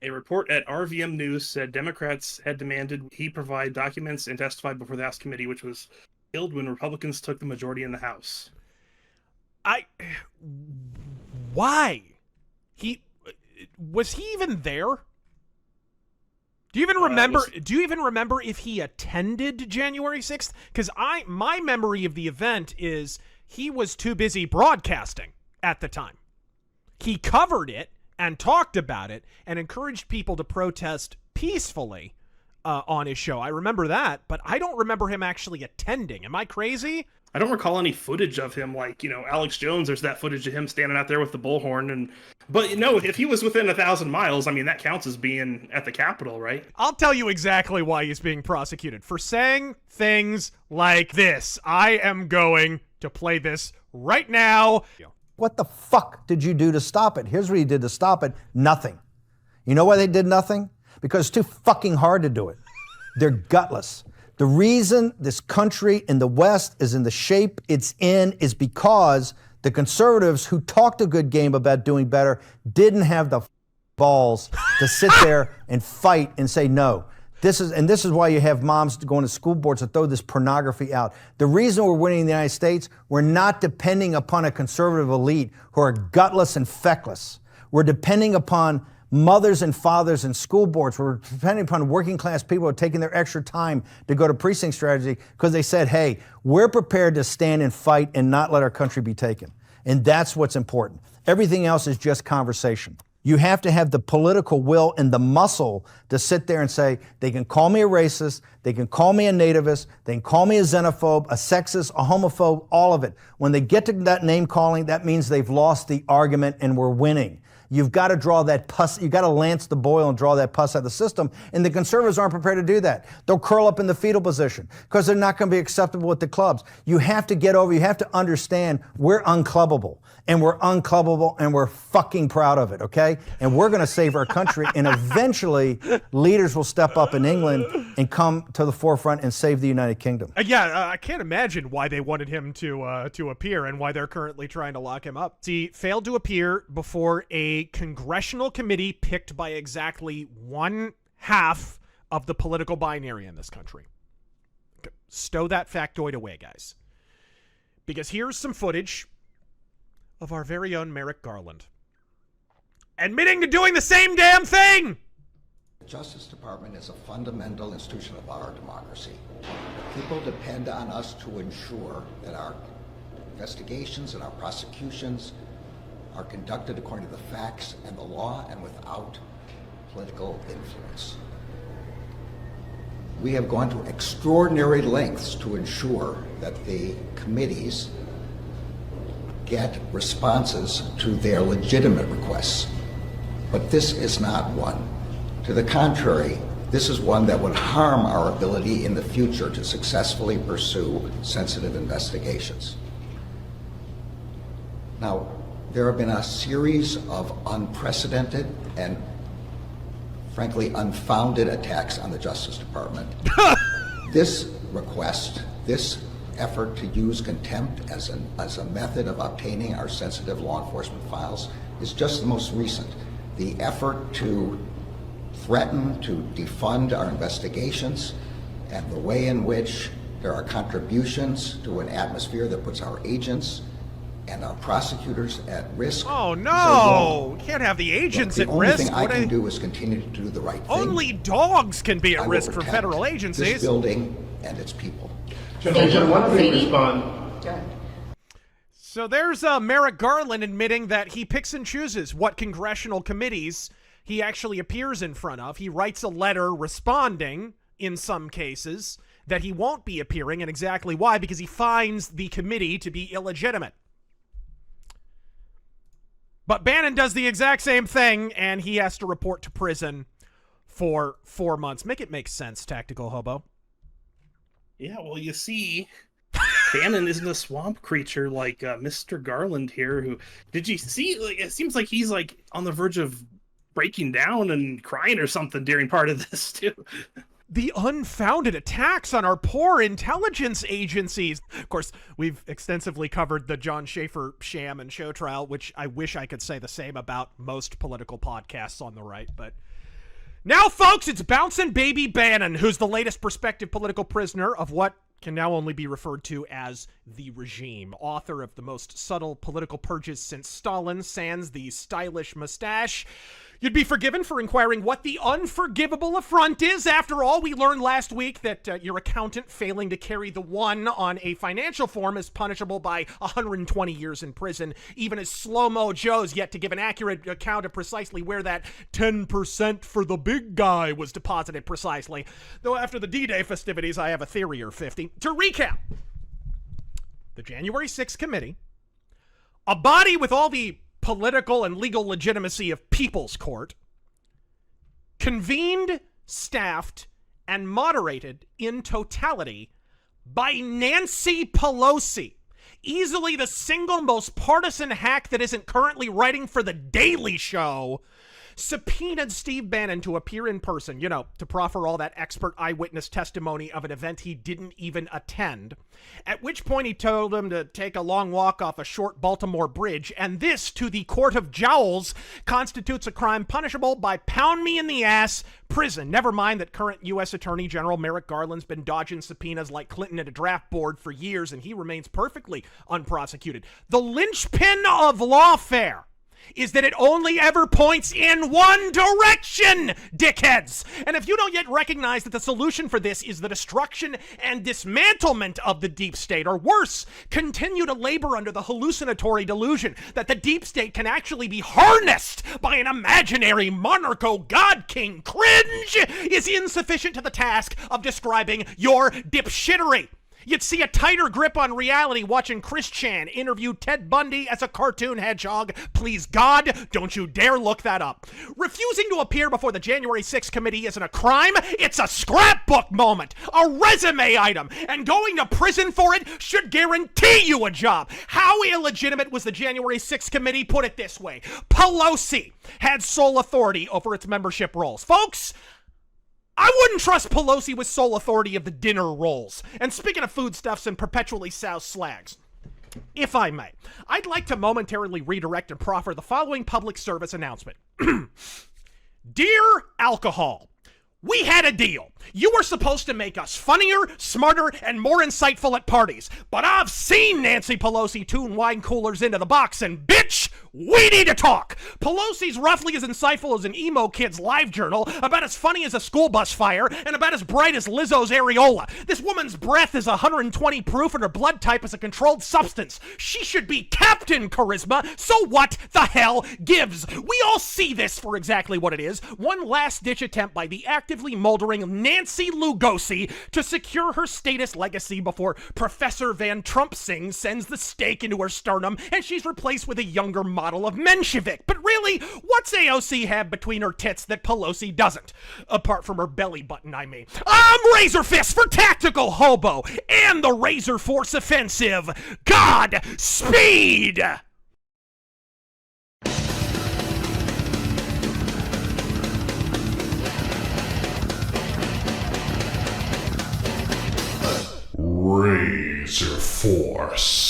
A report at RVM News said Democrats had demanded he provide documents and testify before the House committee, which was killed when Republicans took the majority in the House. Why? Was he even there? Do you even remember? Do you even remember if he attended January 6th? Because my memory of the event is he was too busy broadcasting at the time. He covered it and talked about it and encouraged people to protest peacefully on his show. I remember that, but I don't remember him actually attending. Am I crazy? I don't recall any footage of him, like, Alex Jones. There's that footage of him standing out there with the bullhorn. But no, if he was within 1,000 miles, I mean, that counts as being at the Capitol, right? I'll tell you exactly why he's being prosecuted. For saying things like this. I am going to play this right now. What the fuck did you do to stop it? Here's what he did to stop it. Nothing. You know why they did nothing? Because it's too fucking hard to do it. They're gutless. The reason this country in the West is in the shape it's in is because the conservatives who talked a good game about doing better didn't have the balls to sit there and fight and say no. This is why you have moms going to school boards to throw this pornography out. The reason we're winning in the United States, we're not depending upon a conservative elite who are gutless and feckless. We're depending upon mothers and fathers and school boards. We're depending upon working class people who are taking their extra time to go to precinct strategy because they said, hey, we're prepared to stand and fight and not let our country be taken. And that's what's important. Everything else is just conversation. You have to have the political will and the muscle to sit there and say, they can call me a racist, they can call me a nativist, they can call me a xenophobe, a sexist, a homophobe, all of it. When they get to that name calling, that means they've lost the argument and we're winning. You've got to draw that pus, you've got to lance the boil and draw that pus out of the system, and the conservatives aren't prepared to do that. They'll curl up in the fetal position because they're not going to be acceptable at the clubs. You have to get over, you have to understand we're unclubbable, and we're fucking proud of it, okay? And we're going to save our country, and eventually leaders will step up in England and come to the forefront and save the United Kingdom. I can't imagine why they wanted him to appear and why they're currently trying to lock him up. He failed to appear before a congressional committee picked by exactly 1/2 of the political binary in this country. Stow that factoid away, guys. Because here's some footage of our very own Merrick Garland admitting to doing the same damn thing. The Justice Department is a fundamental institution of our democracy. People depend on us to ensure that our investigations and our prosecutions are conducted according to the facts and the law and without political influence. We have gone to extraordinary lengths to ensure that the committees get responses to their legitimate requests. But this is not one. To the contrary, this is one that would harm our ability in the future to successfully pursue sensitive investigations. Now, there have been a series of unprecedented and frankly unfounded attacks on the Justice Department. This request, this effort to use contempt as a method of obtaining our sensitive law enforcement files is just the most recent. The effort to threaten to defund our investigations and the way in which there are contributions to an atmosphere that puts our agents and our prosecutors at risk. Oh no! You can't have the agents at risk. The only thing I can do is continue to do the right thing. Only dogs can be at risk for federal agencies. This building and its people. Gentlemen, why don't we respond? So there's Merrick Garland admitting that he picks and chooses what congressional committees he actually appears in front of. He writes a letter responding, in some cases, that he won't be appearing, and exactly why, because he finds the committee to be illegitimate. But Bannon does the exact same thing, and he has to report to prison for 4 months. Make it make sense, Tactical Hobo. Yeah, well, you see, Bannon isn't a swamp creature like Mr. Garland here. Who did you see? Like, it seems like he's like on the verge of breaking down and crying or something during part of this too. The unfounded attacks on our poor intelligence agencies. Of course, we've extensively covered the John Schaefer sham and show trial, which I wish I could say the same about most political podcasts on the right. But Now, folks, it's Bouncin' Baby Bannon, who's the latest prospective political prisoner of what can now only be referred to as the regime. Author of the most subtle political purges since Stalin, sans the stylish mustache. You'd be forgiven for inquiring what the unforgivable affront is. After all, we learned last week that your accountant failing to carry the one on a financial form is punishable by 120 years in prison. Even as Slow-Mo Joe's yet to give an accurate account of precisely where that 10% for the big guy was deposited precisely. Though after the D-Day festivities, I have a theory or 50. To recap, the January 6th committee, a body with all the political and legal legitimacy of People's Court, convened, staffed, and moderated in totality by Nancy Pelosi, easily the single most partisan hack that isn't currently writing for The Daily Show, subpoenaed Steve Bannon to appear in person, to proffer all that expert eyewitness testimony of an event he didn't even attend, at which point he told him to take a long walk off a short Baltimore bridge, and this, to the Court of Jowls, constitutes a crime punishable by pound me in the ass prison. Never mind that current U.S. Attorney General Merrick Garland's been dodging subpoenas like Clinton at a draft board for years, and he remains perfectly unprosecuted. The linchpin of lawfare is that it only ever points in one direction, dickheads! And if you don't yet recognize that the solution for this is the destruction and dismantlement of the deep state, or worse, continue to labor under the hallucinatory delusion that the deep state can actually be harnessed by an imaginary monarcho-god king, cringe is insufficient to the task of describing your dipshittery. You'd see a tighter grip on reality watching Chris Chan interview Ted Bundy as a cartoon hedgehog. Please, God, don't you dare look that up. Refusing to appear before the January 6th committee isn't a crime. It's a scrapbook moment, a resume item, and going to prison for it should guarantee you a job. How illegitimate was the January 6th committee? Put it this way. Pelosi had sole authority over its membership roles. Folks, I wouldn't trust Pelosi with sole authority of the dinner rolls. And speaking of foodstuffs and perpetually soused slags, if I may, I'd like to momentarily redirect and proffer the following public service announcement. Dear alcohol, we had a deal. You were supposed to make us funnier, smarter, and more insightful at parties. But I've seen Nancy Pelosi tune wine coolers into the box, and bitch, we need to talk. Pelosi's roughly as insightful as an emo kid's live journal, about as funny as a school bus fire, and about as bright as Lizzo's areola. This woman's breath is 120 proof, and her blood type is a controlled substance. She should be Captain Charisma, so what the hell gives? We all see this for exactly what it is. One last-ditch attempt by the actively moldering Nancy Lugosi to secure her status legacy before Professor Van Trumpsing sends the stake into her sternum and she's replaced with a younger model of Menshevik. But really, what's AOC have between her tits that Pelosi doesn't? Apart from her belly button, I mean. I'm Razor Fist for Tactical Hobo and the RazörForce Offensive. God speed! RazörForce.